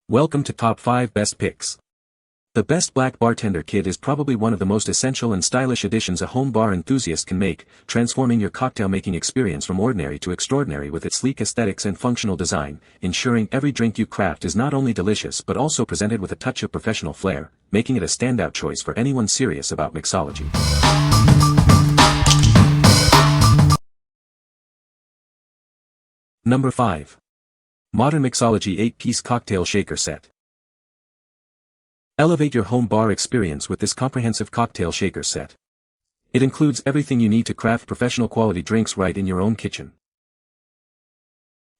Welcome to Top 5 Best Picks. The best Black Bartender Kit is probably one of the most essential and stylish additions a home bar enthusiast can make, transforming your cocktail-making experience from ordinary to extraordinary with its sleek aesthetics and functional design, ensuring every drink you craft is not only delicious but also presented with a touch of professional flair, making it a standout choice for anyone serious about mixology. Number 5. Modern Mixology 8-Piece Cocktail Shaker Set. Elevate your home bar experience with this comprehensive cocktail shaker set. It includes everything you need to craft professional quality drinks right in your own kitchen.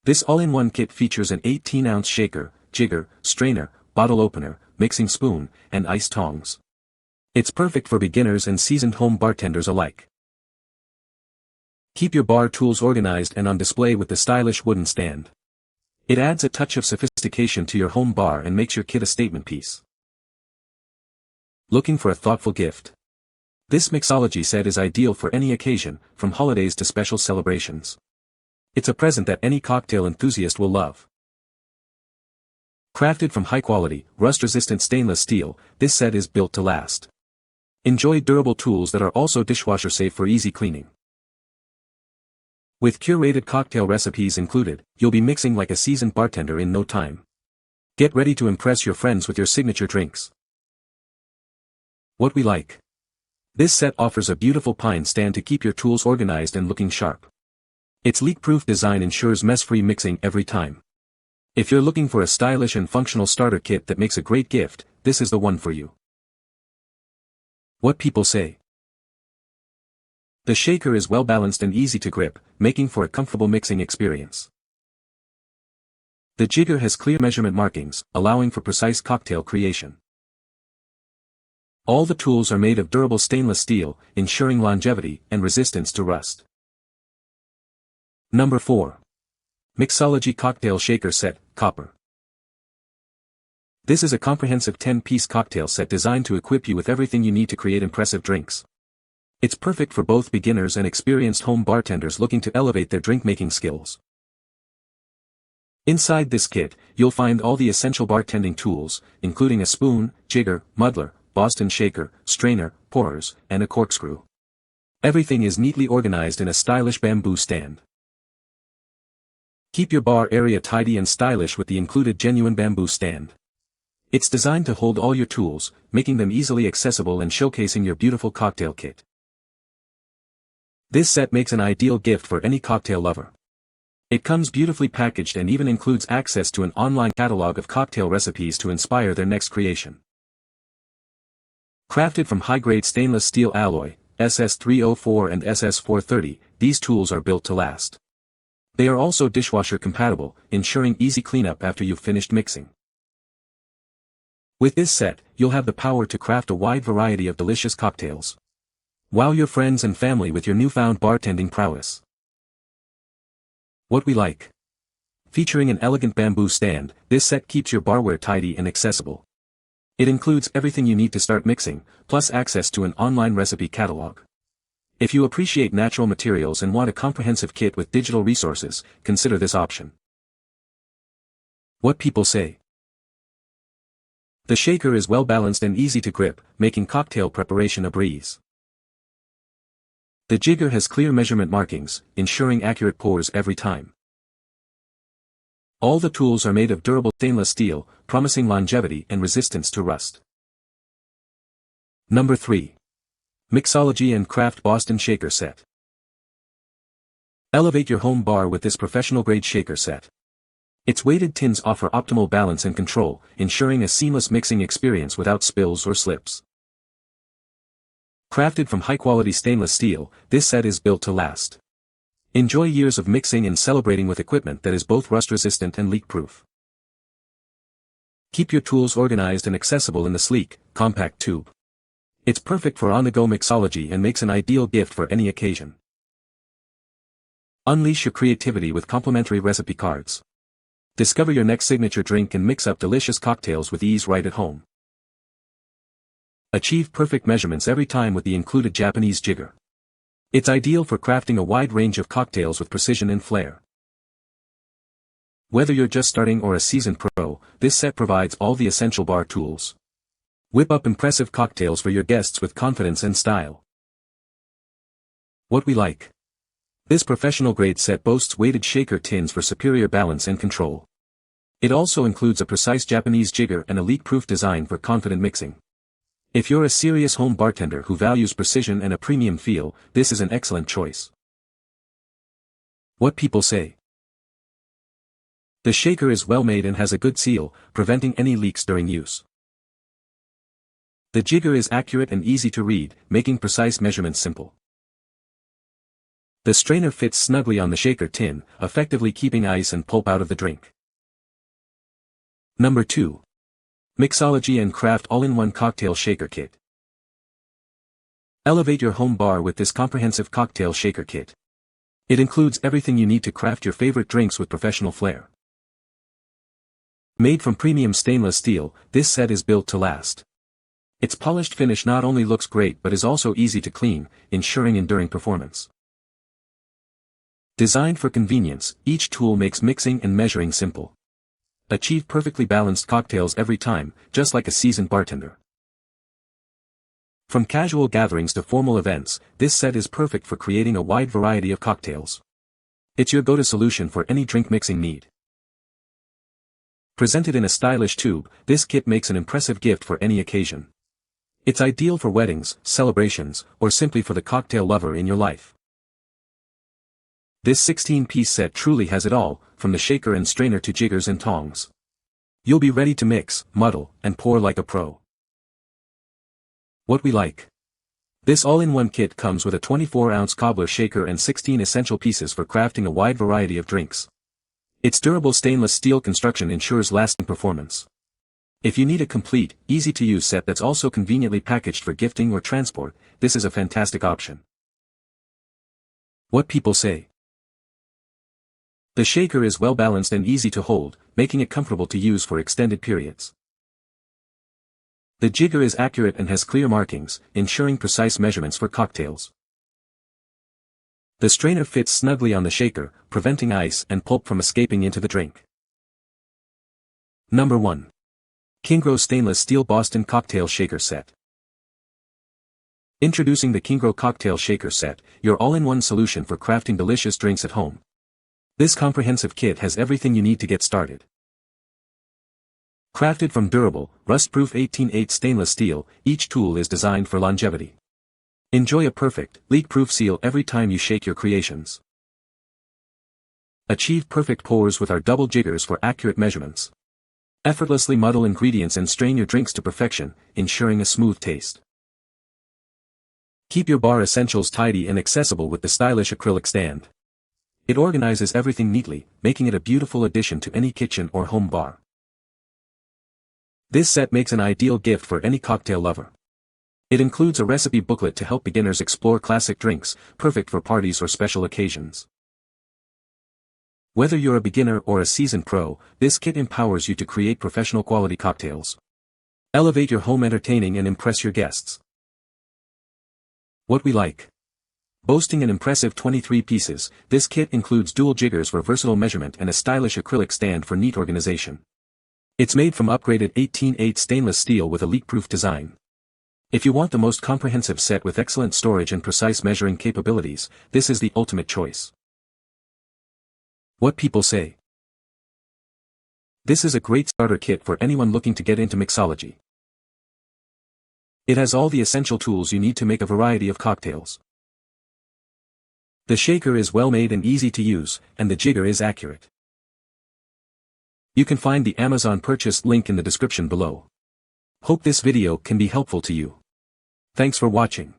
This all-in-one kit features an 18-ounce shaker, jigger, strainer, bottle opener, mixing spoon, and ice tongs. It's perfect for beginners and seasoned home bartenders alike. Keep your bar tools organized and on display with the stylish wooden stand. It adds a touch of sophistication to your home bar and makes your kit a statement piece. Looking for a thoughtful gift? This mixology set is ideal for any occasion, from holidays to special celebrations. It's a present that any cocktail enthusiast will love. Crafted from high-quality, rust-resistant stainless steel, this set is built to last. Enjoy durable tools that are also dishwasher-safe for easy cleaning. With curated cocktail recipes included, you'll be mixing like a seasoned bartender in no time. Get ready to impress your friends with your signature drinks. What we like. This set offers a beautiful pine stand to keep your tools organized and looking sharp. Its leak-proof design ensures mess-free mixing every time. If you're looking for a stylish and functional starter kit that makes a great gift, this is the one for you. What people say. The shaker is well-balanced and easy to grip, making for a comfortable mixing experience. The jigger has clear measurement markings, allowing for precise cocktail creation. All the tools are made of durable stainless steel, ensuring longevity and resistance to rust. Number 4. Mixology Cocktail Shaker Set, Copper. This is a comprehensive 10-piece cocktail set designed to equip you with everything you need to create impressive drinks. It's perfect for both beginners and experienced home bartenders looking to elevate their drink-making skills. Inside this kit, you'll find all the essential bartending tools, including a spoon, jigger, muddler, Boston shaker, strainer, pourers, and a corkscrew. Everything is neatly organized in a stylish bamboo stand. Keep your bar area tidy and stylish with the included genuine bamboo stand. It's designed to hold all your tools, making them easily accessible and showcasing your beautiful cocktail kit. This set makes an ideal gift for any cocktail lover. It comes beautifully packaged and even includes access to an online catalog of cocktail recipes to inspire their next creation. Crafted from high-grade stainless steel alloy, SS304 and SS430, these tools are built to last. They are also dishwasher compatible, ensuring easy cleanup after you've finished mixing. With this set, you'll have the power to craft a wide variety of delicious cocktails. Wow your friends and family with your newfound bartending prowess. What we like. Featuring an elegant bamboo stand, this set keeps your barware tidy and accessible. It includes everything you need to start mixing, plus access to an online recipe catalog. If you appreciate natural materials and want a comprehensive kit with digital resources, consider this option. What people say. The shaker is well-balanced and easy to grip, making cocktail preparation a breeze. The jigger has clear measurement markings, ensuring accurate pours every time. All the tools are made of durable stainless steel, promising longevity and resistance to rust. Number 3. Mixology and Craft Boston Shaker Set. Elevate your home bar with this professional-grade shaker set. Its weighted tins offer optimal balance and control, ensuring a seamless mixing experience without spills or slips. Crafted from high-quality stainless steel, this set is built to last. Enjoy years of mixing and celebrating with equipment that is both rust-resistant and leak-proof. Keep your tools organized and accessible in the sleek, compact tube. It's perfect for on-the-go mixology and makes an ideal gift for any occasion. Unleash your creativity with complimentary recipe cards. Discover your next signature drink and mix up delicious cocktails with ease right at home. Achieve perfect measurements every time with the included Japanese jigger. It's ideal for crafting a wide range of cocktails with precision and flair. Whether you're just starting or a seasoned pro, this set provides all the essential bar tools. Whip up impressive cocktails for your guests with confidence and style. What we like. This professional-grade set boasts weighted shaker tins for superior balance and control. It also includes a precise Japanese jigger and a leak-proof design for confident mixing. If you're a serious home bartender who values precision and a premium feel, this is an excellent choice. What people say. The shaker is well made and has a good seal, preventing any leaks during use. The jigger is accurate and easy to read, making precise measurements simple. The strainer fits snugly on the shaker tin, effectively keeping ice and pulp out of the drink. Number 2. Mixology and Craft All-in-One Cocktail Shaker Kit. Elevate your home bar with this comprehensive cocktail shaker kit. It includes everything you need to craft your favorite drinks with professional flair. Made from premium stainless steel, this set is built to last. Its polished finish not only looks great but is also easy to clean, ensuring enduring performance. Designed for convenience, each tool makes mixing and measuring simple. Achieve perfectly balanced cocktails every time, just like a seasoned bartender. From casual gatherings to formal events, this set is perfect for creating a wide variety of cocktails. It's your go-to solution for any drink mixing need. Presented in a stylish tube, this kit makes an impressive gift for any occasion. It's ideal for weddings, celebrations, or simply for the cocktail lover in your life. This 16-piece set truly has it all, from the shaker and strainer to jiggers and tongs. You'll be ready to mix, muddle, and pour like a pro. What we like. This all-in-one kit comes with a 24-ounce cobbler shaker and 16 essential pieces for crafting a wide variety of drinks. Its durable stainless steel construction ensures lasting performance. If you need a complete, easy-to-use set that's also conveniently packaged for gifting or transport, this is a fantastic option. What people say. The shaker is well balanced and easy to hold, making it comfortable to use for extended periods. The jigger is accurate and has clear markings, ensuring precise measurements for cocktails. The strainer fits snugly on the shaker, preventing ice and pulp from escaping into the drink. Number 1. KINGROW Stainless Steel Boston Cocktail Shaker Set. Introducing the KINGROW Cocktail Shaker Set, your all-in-one solution for crafting delicious drinks at home. This comprehensive kit has everything you need to get started. Crafted from durable, rust-proof 18/8 stainless steel, each tool is designed for longevity. Enjoy a perfect, leak-proof seal every time you shake your creations. Achieve perfect pours with our double jiggers for accurate measurements. Effortlessly muddle ingredients and strain your drinks to perfection, ensuring a smooth taste. Keep your bar essentials tidy and accessible with the stylish acrylic stand. It organizes everything neatly, making it a beautiful addition to any kitchen or home bar. This set makes an ideal gift for any cocktail lover. It includes a recipe booklet to help beginners explore classic drinks, perfect for parties or special occasions. Whether you're a beginner or a seasoned pro, this kit empowers you to create professional quality cocktails. Elevate your home entertaining and impress your guests. What we like. Boasting an impressive 23 pieces, this kit includes dual jiggers for versatile measurement and a stylish acrylic stand for neat organization. It's made from upgraded 18/8 stainless steel with a leak-proof design. If you want the most comprehensive set with excellent storage and precise measuring capabilities, this is the ultimate choice. What people say. This is a great starter kit for anyone looking to get into mixology. It has all the essential tools you need to make a variety of cocktails. The shaker is well made and easy to use, and the jigger is accurate. You can find the Amazon purchase link in the description below. Hope this video can be helpful to you. Thanks for watching.